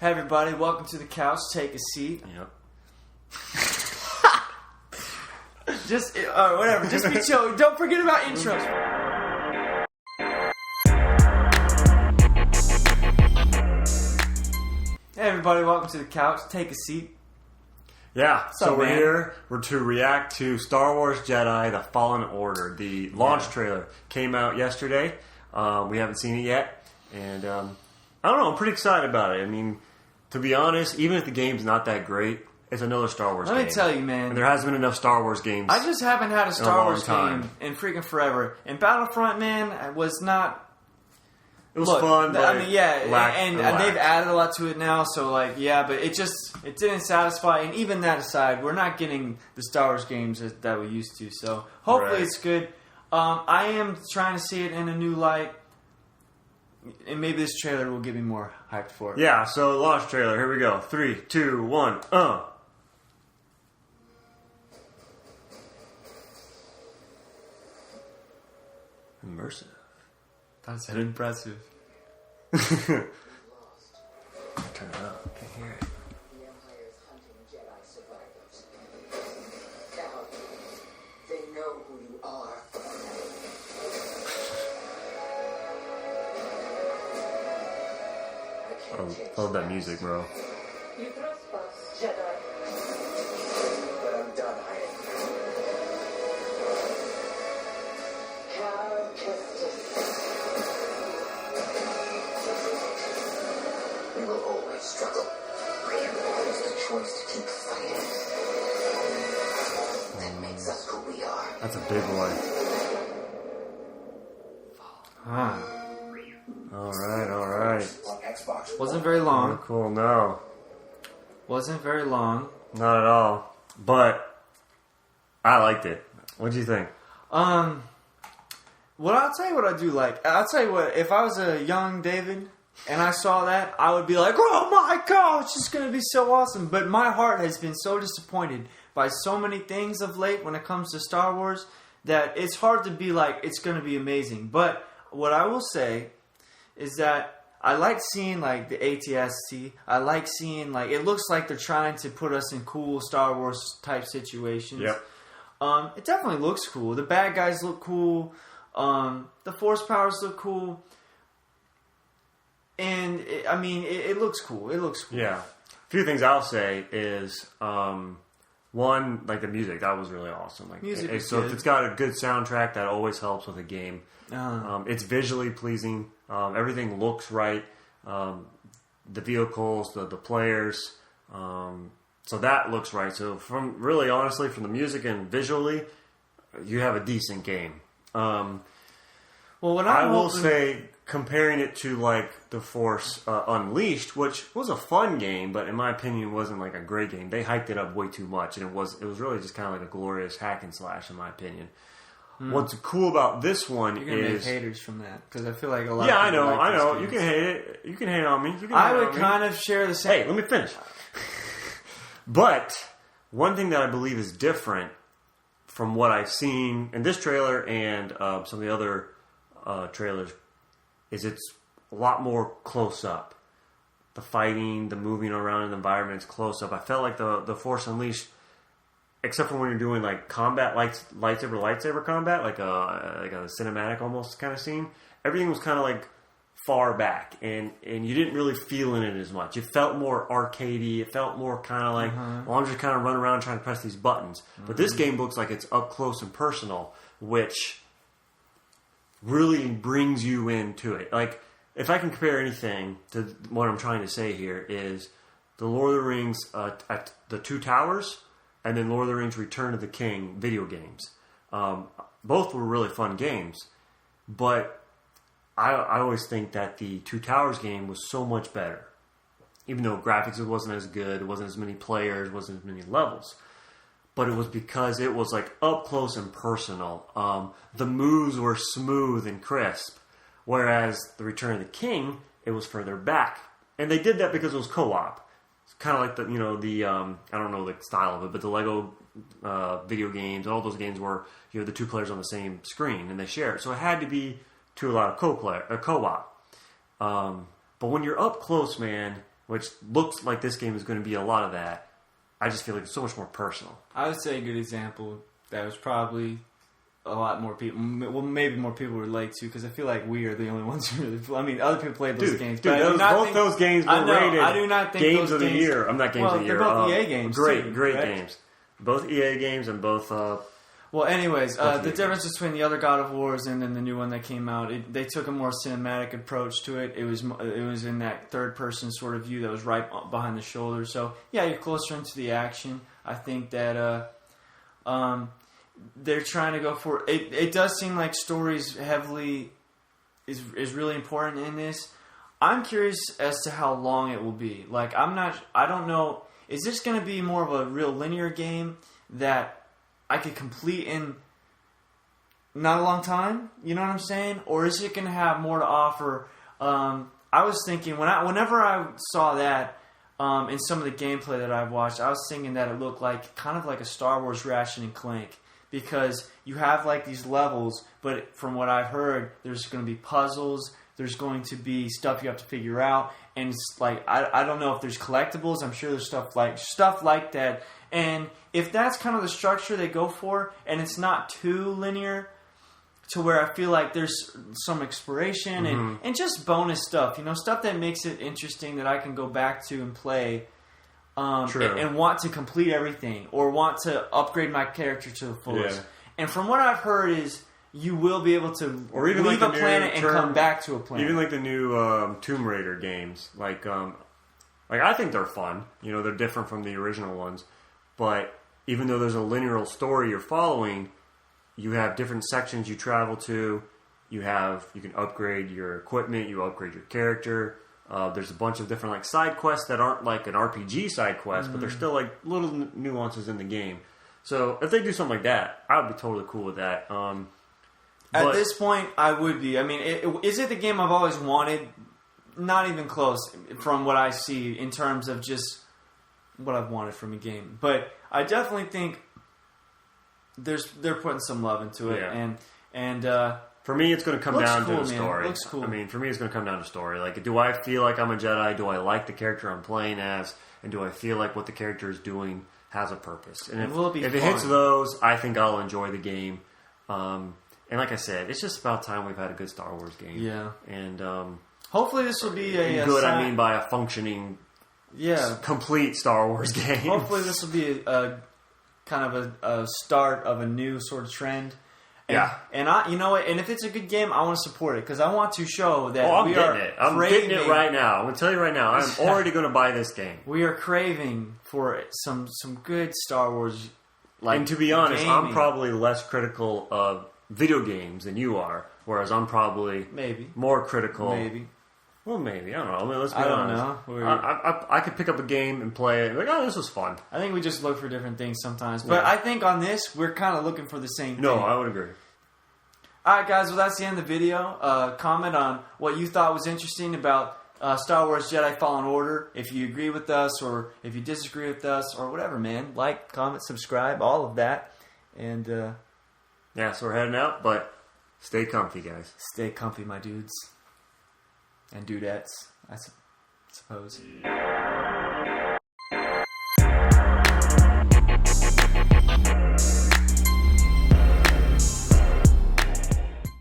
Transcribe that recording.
Hey everybody, welcome to the couch. Take a seat. Yep. Just whatever. Just be chill. Don't forget about intros. Hey everybody, welcome to the couch. Take a seat. Yeah, so up, we're man? here. We're to react to Star Wars Jedi: The Fallen Order. The launch trailer came out yesterday. We haven't seen it yet, and I don't know. I'm pretty excited about it. I mean, to be honest, even if the game's not that great, it's another Star Wars game. Let me tell you, man. And there hasn't been enough Star Wars games. I just haven't had a Star Wars time. game in freaking forever. And Battlefront, man, was not. It was fun, but I mean, yeah, and they've added a lot to it now. So, like, yeah, but it didn't satisfy. And even that aside, we're not getting the Star Wars games that we used to. So, hopefully, it's good. I am trying to see it in a new light, and maybe this trailer will get me more hyped for it. Yeah. So, launch trailer. Here we go. 3, 2, 1. Immersive. That's impressive. Turn it up. I can hear it. The Empire is hunting Jedi survivors. Now, they know who you are. I love that music, bro. You trespass, Jedi. But I'm done hiding. Cal Kestis. We will always struggle. It's the choice to keep fighting that makes us who we are. That's a big one. All right. On Xbox. Wasn't very long. Cool. No, Wasn't very long. not at all. But I liked it. What do you think? I'll tell you what I do like. I'll tell you what, if I was a young David and I saw that, I would be like, oh my gosh, it's going to be so awesome. But my heart has been so disappointed by so many things of late when it comes to Star Wars that it's hard to be like, it's going to be amazing. But what I will say is that I like seeing like the ATST. I like seeing like, it looks like they're trying to put us in cool Star Wars type situations. Yep. It definitely looks cool. The bad guys look cool. The force powers look cool. And, it looks cool. It looks cool. Yeah. A few things I'll say is, one, like the music. That was really awesome. Like, Music is so good. if it's got a good soundtrack, that always helps with a game. It's visually pleasing. Everything looks right. The vehicles, the players. So that looks right. So honestly, from the music and visually, you have a decent game. Well, what I will say, comparing it to like The Force Unleashed, which was a fun game, but in my opinion wasn't like a great game. They hyped it up way too much, and it was really just kind of like a glorious hack and slash, in my opinion. What's cool about this one you're gonna make is haters from that because I feel like a lot. yeah, of I people know. like these You games. can hate it. You can hate on me. I would kind of share the same. Hey, let me finish. But one thing that I believe is different from what I've seen in this trailer and some of the other trailers is it's a lot more close up. The fighting, the moving around in the environment is close up. I felt like the Force Unleashed, except for when you're doing like combat lightsaber combat, like a cinematic almost kind of scene, everything was kind of like far back, and you didn't really feel in it as much. It felt more arcadey. It felt more kind of like, well, I'm just kind of running around trying to press these buttons. But this game looks like it's up close and personal, which really brings you into it. Like, if I can compare anything to what I'm trying to say here is the Lord of the Rings at the Two Towers and then Lord of the Rings Return of the King video games. Both were really fun games, but I always think that the Two Towers game was so much better. Even though graphics wasn't as good, it wasn't as many players, wasn't as many levels. But it was because it was like up close and personal. The moves were smooth and crisp. Whereas the Return of the King, it was further back. And they did that because it was co-op. It's kind of like I don't know the style of it, but the Lego video games and all those games where you have the two players on the same screen and they share it. So it had to be to a lot of co-op. But when you're up close, man, which looks like this game is going to be a lot of that. I just feel like it's so much more personal. I would say a good example that was probably a lot more people, well, maybe more people relate to, because I feel like we are the only ones who really. I mean, other people played those games, but those games were rated. I do not think games those of the year. I'm not games of the year. They're both EA games. Great too, right? games. Both EA games and both. Well, anyways, the difference between the other God of Wars and then the new one that came out, they took a more cinematic approach to it. It was in that third person sort of view that was right behind the shoulder. So yeah, you're closer into the action. I think that they're trying to go for it. It does seem like stories heavily is really important in this. I'm curious as to how long it will be. Like, I don't know. Is this going to be more of a real linear game that I could complete in not a long time? You know what I'm saying? Or is it going to have more to offer? I was thinking whenever I saw that in some of the gameplay that I've watched, I was thinking that it looked like kind of like a Star Wars Ratchet and Clank, because you have like these levels, but from what I've heard, there's going to be puzzles. There's going to be stuff you have to figure out, and it's like I don't know if there's collectibles. I'm sure there's stuff like that. And if that's kind of the structure they go for, and it's not too linear, to where I feel like there's some exploration and just bonus stuff, stuff that makes it interesting that I can go back to and play, and want to complete everything or want to upgrade my character to the fullest. Yeah. And from what I've heard is, you will be able to leave a planet and come back to a planet. Even like the new Tomb Raider games, like I think they're fun. They're different from the original ones, but even though there's a linear story you're following, you have different sections you travel to. You can upgrade your equipment. You upgrade your character. There's a bunch of different like side quests that aren't like an RPG side quest, but they're still like little nuances in the game. So if they do something like that, I would be totally cool with that. At this point, I would be. I mean, is it the game I've always wanted? Not even close from what I see in terms of just what I've wanted from a game. But I definitely think they're putting some love into it. Yeah. And for me, it's going to come down to the story. It looks cool. I mean, for me, it's going to come down to story. Like, do I feel like I'm a Jedi? Do I like the character I'm playing as? And do I feel like what the character is doing has a purpose? And if it hits those, I think I'll enjoy the game. And like I said, it's just about time we've had a good Star Wars game. Yeah. And hopefully this will be a good. I mean by a functioning, complete Star Wars game. Hopefully this will be a kind of a start of a new sort of trend. And I, and if it's a good game, I want to support it because I want to show that I'm getting it right now. I'm going to tell you right now. I'm already going to buy this game. We are craving for some good Star Wars. And to be honest, gaming. I'm probably less critical of video games than you are, whereas I'm probably more critical. Well, maybe. I don't know. I mean, let's be honest. I could pick up a game and play it and be like, this was fun. I think we just look for different things sometimes. But I think on this, we're kind of looking for the same thing. No, I would agree. Alright, guys. Well, that's the end of the video. Comment on what you thought was interesting about Star Wars Jedi Fallen Order. If you agree with us or if you disagree with us or whatever, man. Like, comment, subscribe, all of that. And, yeah, so we're heading out, but stay comfy, guys. Stay comfy, my dudes. And dudettes, I suppose.